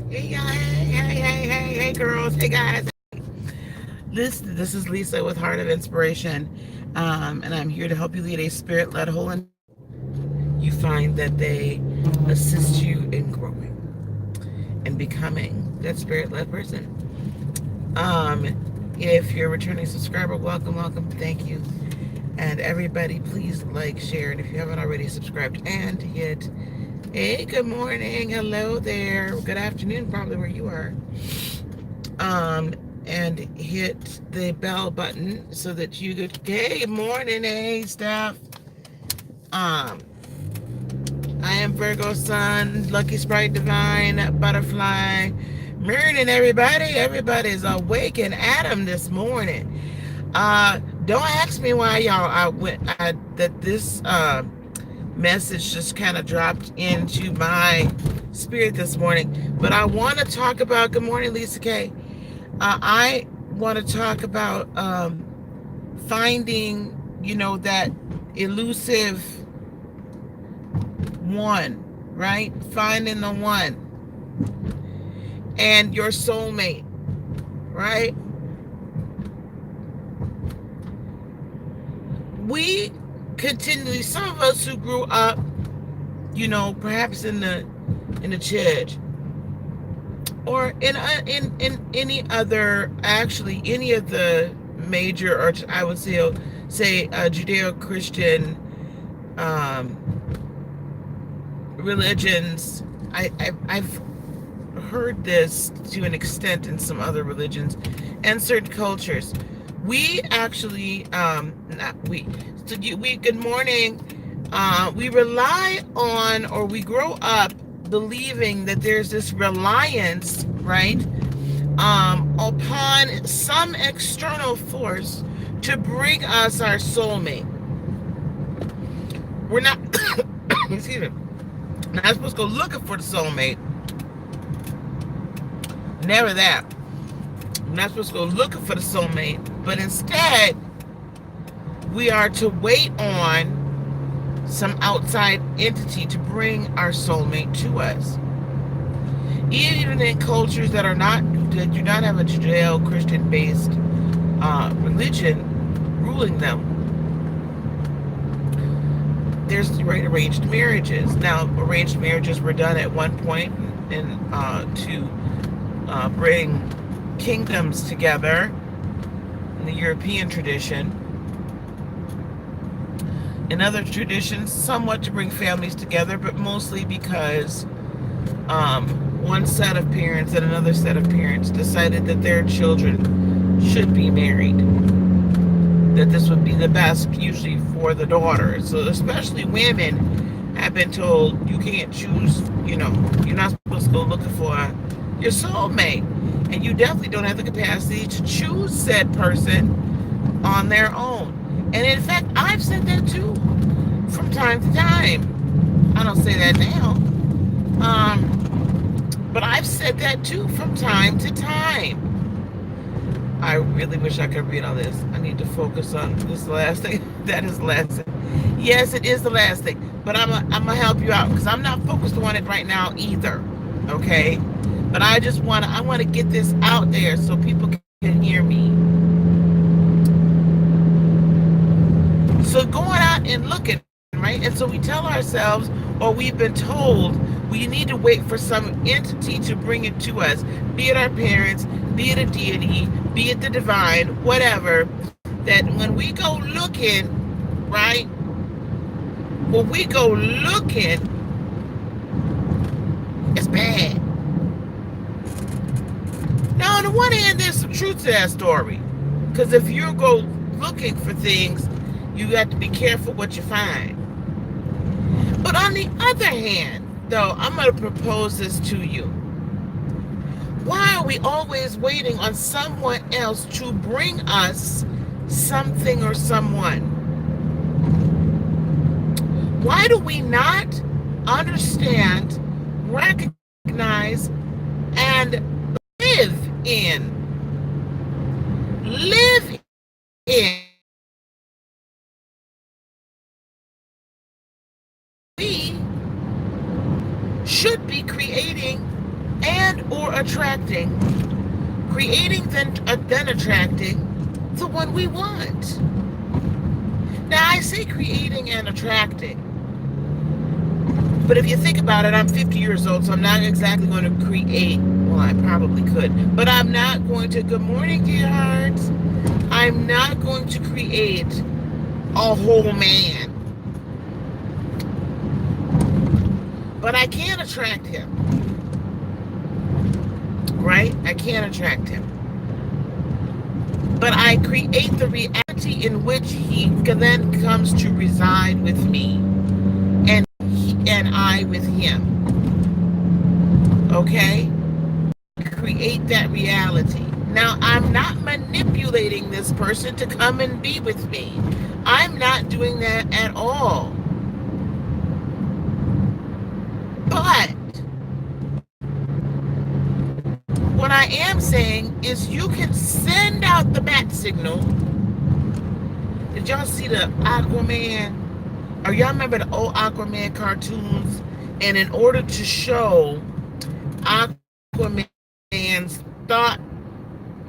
Hey, y'all, hey, girls, hey, guys. This is Lisa with Heart of Inspiration, and I'm here to help you lead a spirit-led whole and you find that they assist you in growing and becoming that spirit-led person. If you're a returning subscriber, welcome, welcome, thank you. And everybody, please like, share, and if you haven't already subscribed, and hit hey, good morning, hello there, good afternoon, probably where you are. Um, and hit the bell button so that you could, hey, good morning, hey, Steph. Um, I am Virgo Sun, Lucky Sprite Divine, Butterfly. Morning, everybody. Everybody's awake and Adam this morning. Don't ask me why y'all that this message just kind of dropped into my spirit this morning. But I want to talk about, good morning, Lisa K. I want to talk about finding, that elusive one, right? Finding the one and your soulmate, right? We continually, some of us who grew up, perhaps in the church or in any other, actually any of the major, or I would say Judeo-Christian um, religions. I've heard this to an extent in some other religions and certain cultures. We actually, not we, so we, good morning. We rely on, or we grow up believing that there's this reliance, right, upon some external force to bring us our soulmate. We're not, excuse me, not supposed to go looking for the soulmate. Never that. We're not supposed to go looking for the soulmate, but instead, we are to wait on some outside entity to bring our soulmate to us. Even in cultures that do not have a Judeo-Christian based religion ruling them, there's arranged marriages. Now, arranged marriages were done at one point to bring kingdoms together in the European tradition. In other traditions, somewhat to bring families together, but mostly because one set of parents and another set of parents decided that their children should be married. That this would be the best, usually for the daughter. So especially women have been told you can't choose, you're not supposed to go looking for your soulmate. And you definitely don't have the capacity to choose said person on their own. And in fact, I've said that too from time to time. I don't say that now. But I've said that too from time to time. I really wish I could read all this. I need to focus on this last thing. That is the last thing. Yes, it is the last thing. But I'm gonna help you out because I'm not focused on it right now either. Okay? But I want to get this out there so people can hear me. So going out and looking, right? And so we tell ourselves, or we've been told, we need to wait for some entity to bring it to us, be it our parents, be it a deity, be it the divine, whatever, that when we go looking, right? When we go looking, it's bad. Now, on the one hand, there's some truth to that story. Because if you go looking for things, you have to be careful what you find. But on the other hand, though, I'm going to propose this to you. Why are we always waiting on someone else to bring us something or someone? Why do we not understand, recognize, and live in we should be creating and or attracting, creating then attracting the one we want. Now I say creating and attracting, but if you think about it, I'm 50 years old, so I'm not exactly going to create. Well, I probably could, but I'm not going to. Good morning, dear hearts. I'm not going to create a whole man, but I can attract him, right? I can attract him, but I create the reality in which he then comes to reside with me, and I with him. Okay? Create that reality. Now, I'm not manipulating this person to come and be with me. I'm not doing that at all. But what I am saying is you can send out the bat signal. Did y'all see the Aquaman? Or y'all remember the old Aquaman cartoons? And in order to show Aquaman's thought,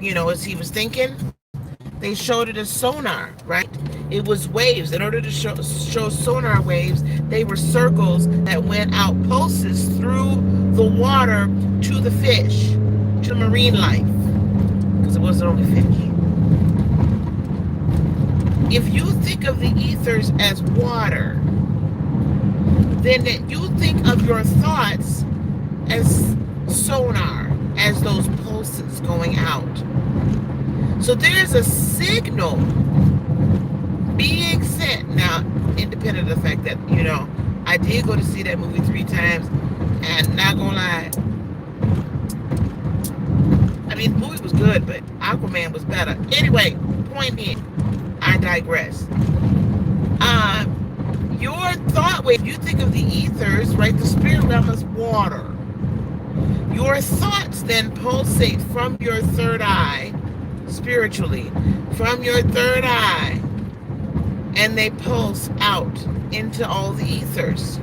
as he was thinking, they showed it as sonar, right? It was waves. In order to show sonar waves, they were circles that went out pulses through the water to the fish, to the marine life, because it wasn't only fish. If you think of the ethers as water, then you think of your thoughts as sonar, as those pulses going out. So there's a signal being sent. Now, independent of the fact that, I did go to see that movie 3 times, and not gonna lie, I mean, the movie was good, but Aquaman was better. Anyway, point being, I digress. Your thought wave, you think of the ethers, right? The spirit realm is water. Your thoughts then pulsate from your third eye, spiritually, from your third eye, and they pulse out into all the ethers.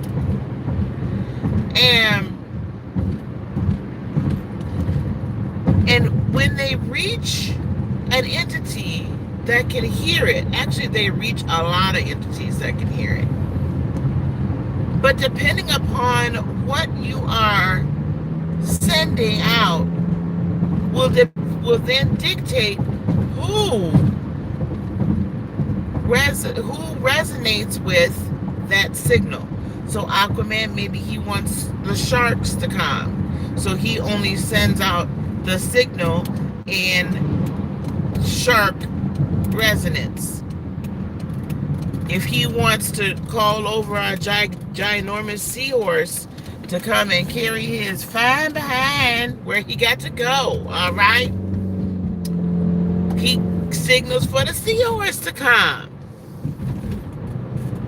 And when they reach an entity that can hear it, actually they reach a lot of entities that can hear it. But depending upon what you are sending out will then dictate who resonates with that signal. So Aquaman, maybe he wants the sharks to come, so he only sends out the signal in shark resonance. If he wants to call over a ginormous seahorse to come and carry his fine behind where he got to go, all right? He signals for the seahorse to come,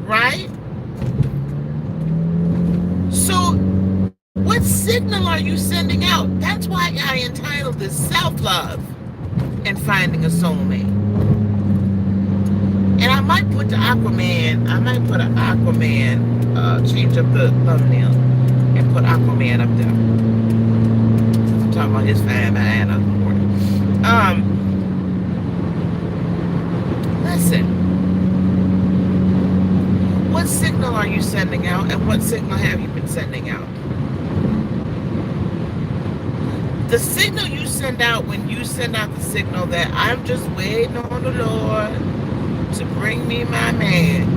right? So what signal are you sending out? That's why I entitled this Self-Love and Finding a Soulmate. And I might put an Aquaman, change up the thumbnail and put Aquaman up there. I'm talking about his fine behind up morning. Listen. What signal are you sending out, and what signal have you been sending out? The signal you send out when you send out the signal that I'm just waiting on the Lord to bring me my man,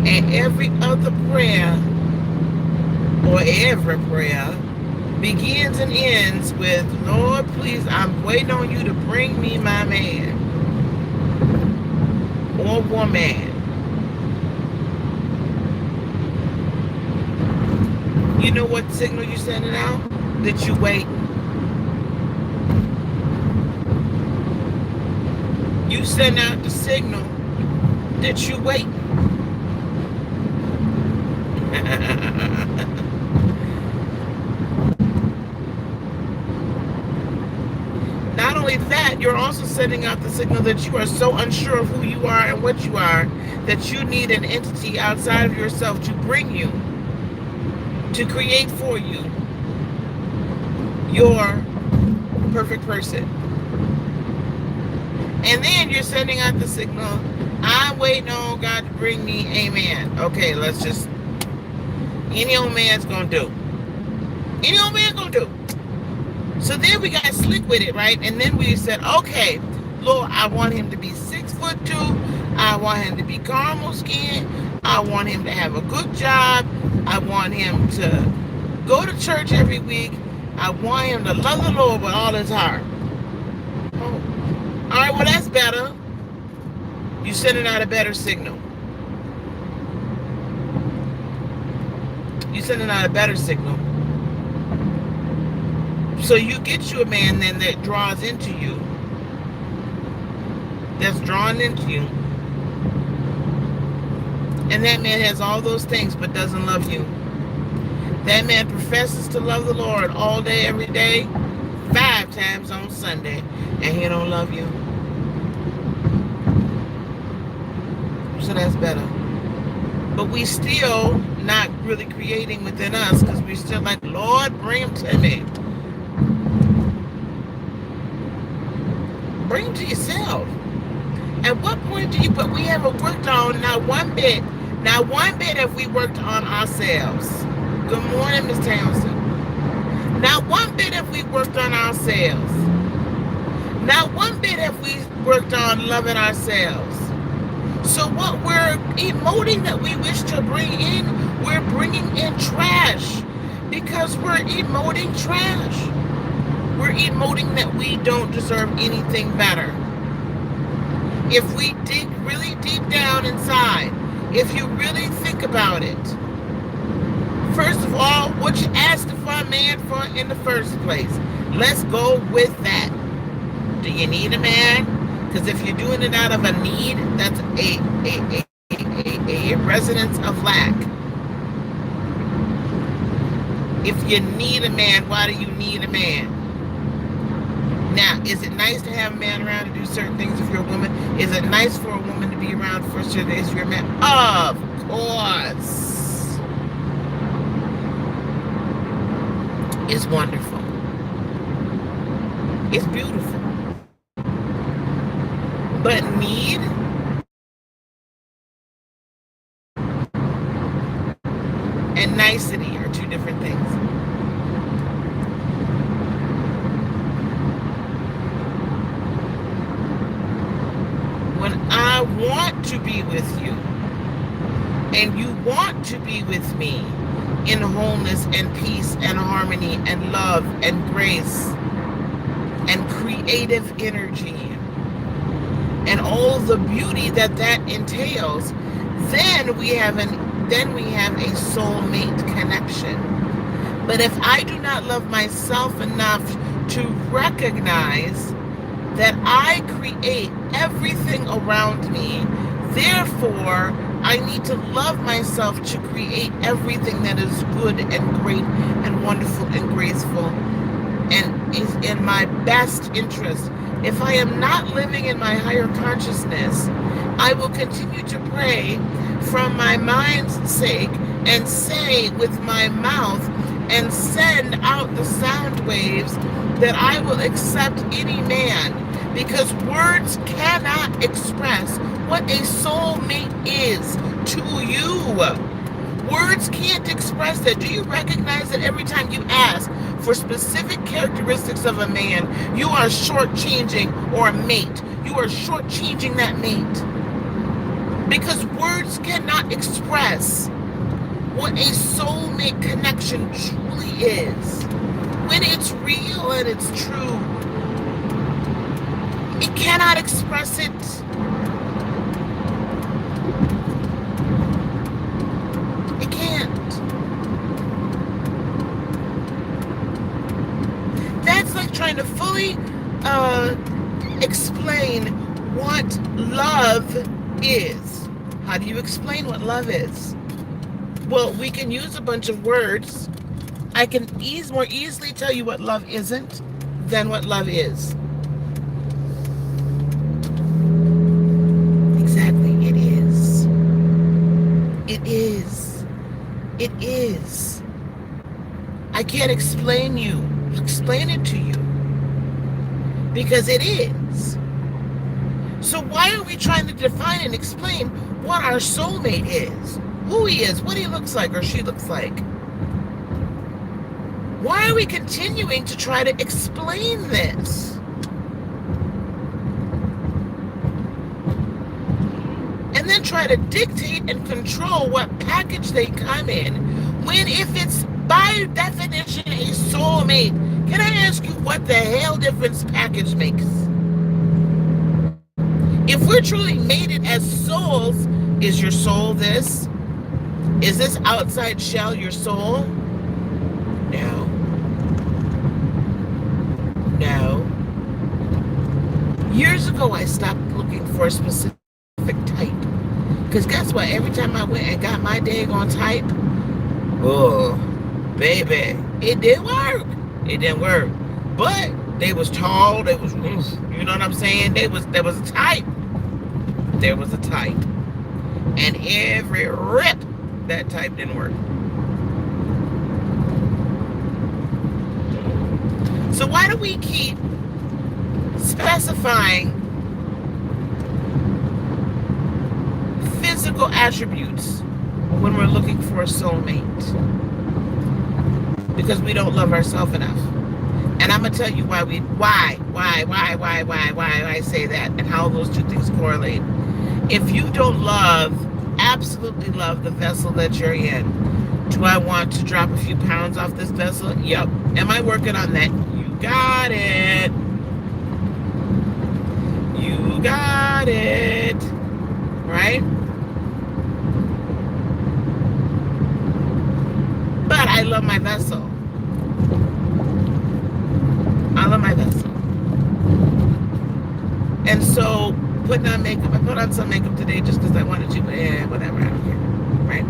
and every other prayer or every prayer begins and ends with, Lord, please, I'm waiting on you to bring me my man or woman. You know what signal you're sending out? That you wait. You send out the signal that you wait. Not only that, you're also sending out the signal that you are so unsure of who you are and what you are that you need an entity outside of yourself to bring you, to create for you your perfect person. And then you're sending out the signal, I'm waiting on God to bring me a man. Okay, let's just, any old man's gonna do. Any old man gonna do. So then we got slick with it, right? And then we said, okay, Lord, I want him to be 6'2". I want him to be caramel skin. I want him to have a good job. I want him to go to church every week. I want him to love the Lord with all his heart. Oh, all right, well, that's better. You're sending out a better signal. You're sending out a better signal. So you get you a man then that draws into you. That's drawn into you. And that man has all those things but doesn't love you. That man professes to love the Lord all day, every day, 5 times on Sunday, and he don't love you. So that's better. But we still not really creating within us because we still like, Lord, bring him to me. Bring him to yourself. At what point do you, but we haven't worked on not one bit have we worked on ourselves. Good morning, Miss Townsend. Not one bit have we worked on ourselves. Not one bit have we worked on loving ourselves. So what we're emoting that we wish to bring in, we're bringing in trash because we're emoting trash. We're emoting that we don't deserve anything better. If we dig really deep down inside, if you really think about it, first of all, what you asked for a man for in the first place, let's go with that. Do you need a man? Because if you're doing it out of a need, that's a resonance of lack. If you need a man, why do you need a man? Now, is it nice to have a man around to do certain things if you're a woman? Is it nice for a woman to be around for certain things if you're a man? Of course. It's wonderful. It's beautiful. But need and nicety are two different things. When I want to be with you and you want to be with me in wholeness and peace and harmony and love and grace and creative energy and all the beauty that entails, then we have a soulmate connection. But if I do not love myself enough to recognize that I create everything around me, therefore I need to love myself to create everything that is good and great and wonderful and graceful and is in my best interest. If I am not living in my higher consciousness, I will continue to pray from my mind's sake and say with my mouth and send out the sound waves that I will accept any man, because words cannot express what a soulmate is to you. Words can't express that. Do you recognize that every time you ask for specific characteristics of a man, you are shortchanging, or a mate, you are shortchanging that mate? Because words cannot express what a soulmate connection truly is. When it's real and it's true, it cannot express it. It can't. That's like trying to fully explain what love is. How do you explain what love is? Well, we can use a bunch of words. I can more easily tell you what love isn't than what love is. Exactly, it is. It is. It is. I can't explain you explain it to you. Because it is. So why are we trying to define and explain what our soulmate is? Who he is, what he looks like or she looks like? Why are we continuing to try to explain this? And then try to dictate and control what package they come in, when if it's by definition a soulmate, can I ask you what the hell difference package makes? If we're truly mated as souls, is your soul this? Is this outside shell your soul? No. No. Years ago, I stopped looking for a specific type. Because guess what? Every time I went and got my daggone type, oh, baby, it didn't work. It didn't work. But they was tall. They was, you know what I'm saying? There was a type. There was a type. And every rip, that type didn't work. So why do we keep specifying physical attributes when we're looking for a soulmate? Because we don't love ourselves enough. And I'm gonna tell you why I say that and how those two things correlate. If you don't absolutely love the vessel that you're in, do I want to drop a few pounds off this vessel? Yep. Am I working on that? You got it. You got it. Right? But I love my vessel. I love my vessel. And so putting on makeup, I put on some makeup today just because I wanted to, but whatever, I don't care. Right?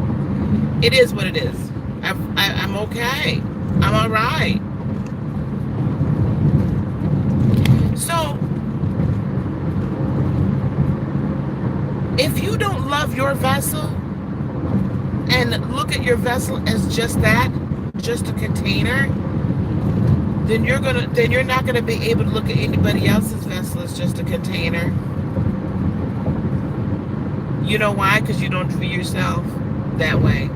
It is what it is. I'm okay. I'm all right. So, if you don't love your vessel and look at your vessel as just that, just a container, then you're not gonna be able to look at anybody else's vessel as just a container. You know why? Because you don't view yourself that way.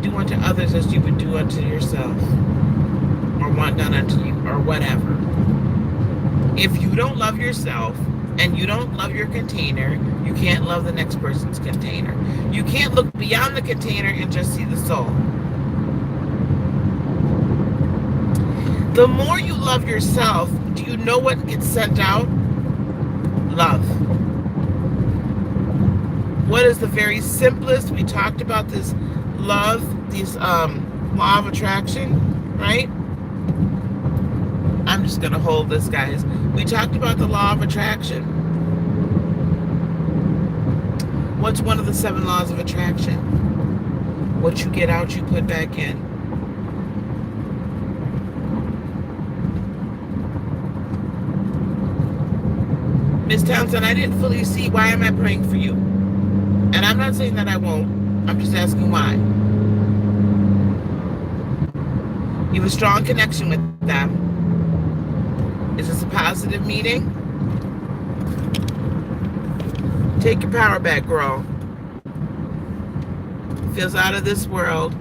Do unto others as you would do unto yourself, or want done unto you, or whatever. If you don't love yourself and you don't love your container, you can't love the next person's container. You can't look beyond the container and just see the soul. The more you love yourself, do you know what gets sent out? Love. What is the very simplest? We talked about this love, this law of attraction, right? I'm just going to hold this, guys. We talked about the law of attraction. What's one of the 7 laws of attraction? What you get out, you put back in. Miss Townsend, I didn't fully see. Why am I praying for you? And I'm not saying that I won't. I'm just asking why. You have a strong connection with them. Is this a positive meeting? Take your power back, girl. Feels out of this world,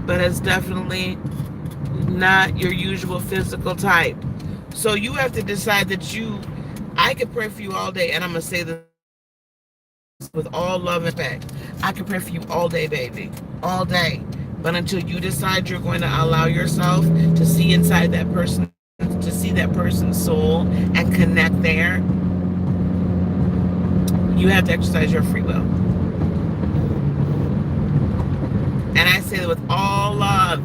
but it's definitely not your usual physical type. So you have to decide that I could pray for you all day, and I'm going to say this with all love and respect. I can pray for you all day, baby. All day. But until you decide you're going to allow yourself to see inside that person, to see that person's soul and connect there, you have to exercise your free will. And I say that with all love.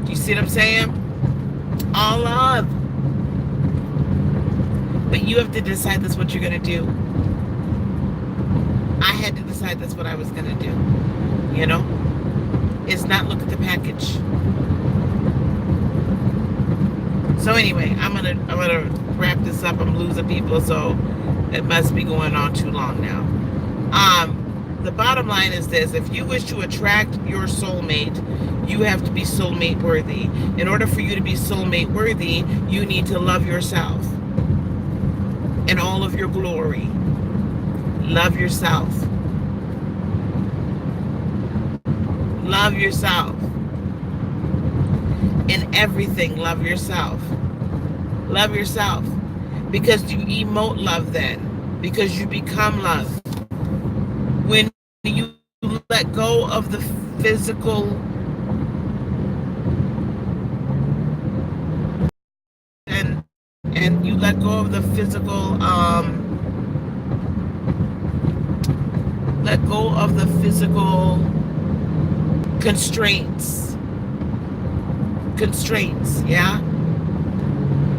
Do you see what I'm saying? All love. But you have to decide that's what you're going to do. I had to decide that's what I was going to do. You know? It's not look at the package. So anyway, I'm gonna wrap this up. I'm losing people, so it must be going on too long now. The bottom line is this: if you wish to attract your soulmate, You have to be soulmate worthy. In order for you to be soulmate worthy, you need to love yourself in all of your glory. Love yourself. Love yourself. In everything, love yourself. Love yourself. Because you emote love then. Because you become love. When you let go of the physical and you let go of the physical constraints, yeah,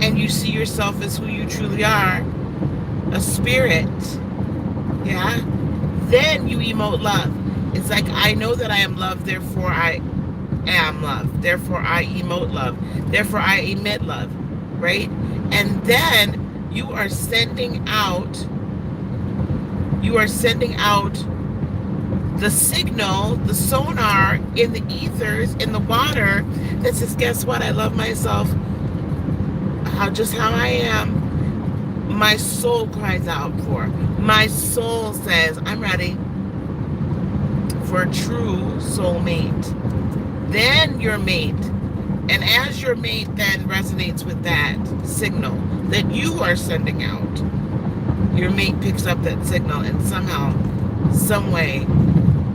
and you see yourself as who you truly are, a spirit, yeah, then you emote love. It's like, I know that I am love, therefore I am love, therefore I emote love, therefore I emit love, right? And then you are sending out the signal, the sonar in the ethers, in the water, that says, guess what? I love myself just how I am. My soul cries out for. My soul says, I'm ready for a true soulmate. Then your mate. And as your mate then resonates with that signal that you are sending out, your mate picks up that signal, and somehow, some way,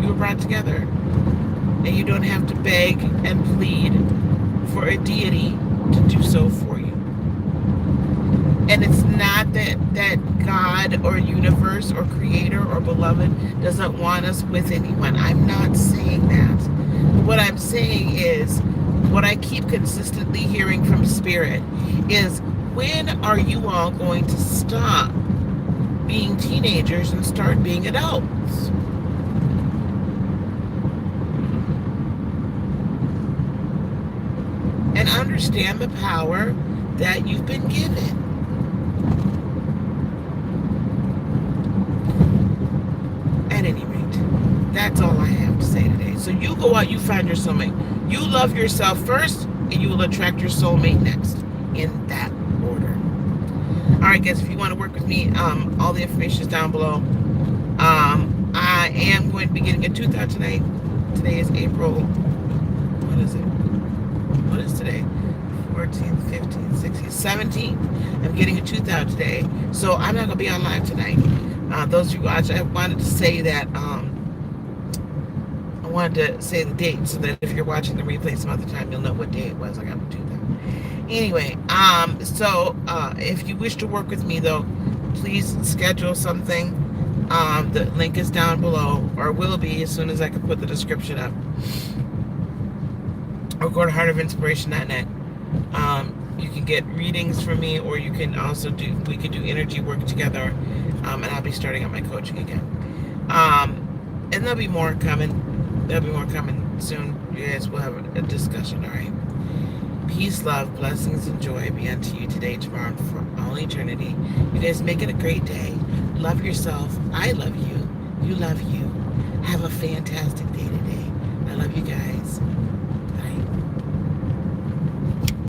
you were brought together. And you don't have to beg and plead for a deity to do so for you. And it's not that God or universe or creator or beloved doesn't want us with anyone. I'm not saying that. What I'm saying is, what I keep consistently hearing from Spirit is, when are you all going to stop being teenagers and start being adults? And understand the power that you've been given. At any rate, that's all I have to say today. So you go out, you find your soulmate. You love yourself first, and you will attract your soulmate next, in that order. All right, guys, if you want to work with me, all the information is down below. I am going to be getting a tooth out tonight. Today is April, what is it? What is today? 14th, 15th, 16th, 17th. I'm getting a tooth out today. So I'm not going to be on live tonight. Those of you who watch, I wanted to say that, I wanted to say the date so that if you're watching the replay some other time, you'll know what day it was. I got the tooth out. Anyway, so if you wish to work with me, though, please schedule something. The link is down below, or will be as soon as I can put the description up. Or go to heartofinspiration.net. You can get readings from me, or you can also we can do energy work together, and I'll be starting up my coaching again. And there'll be more coming. There'll be more coming soon. You guys will have a discussion, all right? Peace, love, blessings, and joy be unto you today, tomorrow, and for all eternity. You guys make it a great day. Love yourself. I love you. You love you. Have a fantastic day today. I love you guys.